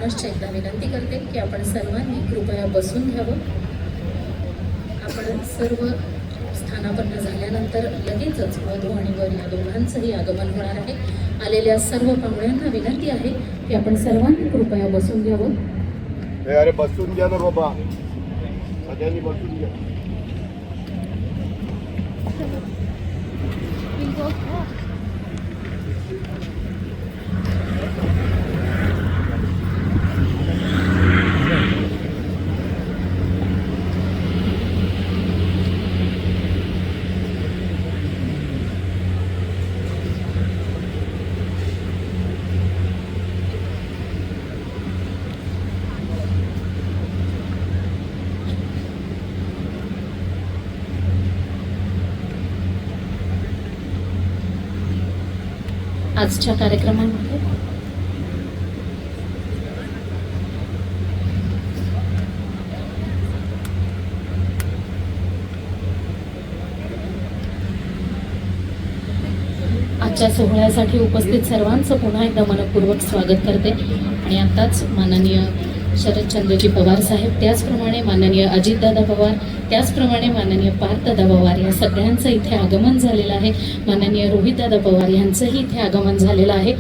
पुनश्च एकदा विनंती करते की आपण सर्वांनी कृपया बसून घ्यावं। आपण सर्व स्थानापन्न झाल्यानंतर लगेचच वधू आणि वर या दोघांचंही आगमन होणार आहे। आलेल्या सर्व पाहुण्यांना विनंती आहे की आपण सर्वांनी कृपया बसून घ्यावं। अरे बसून घ्या ना बाबा, सगळ्यांनी बसून घ्या। आजच्या कार्यक्रमामध्ये आजच्या सोहळ्यासाठी उपस्थित सर्वांचं पुन्हा एकदा मनपूर्वक स्वागत करते। आणि आताच माननीय शरदचंद्रजी पवार साहेब, त्याचप्रमाणे माननीय अजितदादा पवार, त्याचप्रमाणे माननीय पार्थदादा पवार या सगळ्यांचं इथे आगमन झालेलं आहे। माननीय रोहितदादा पवार यांचंही इथे आगमन झालेलं आहे।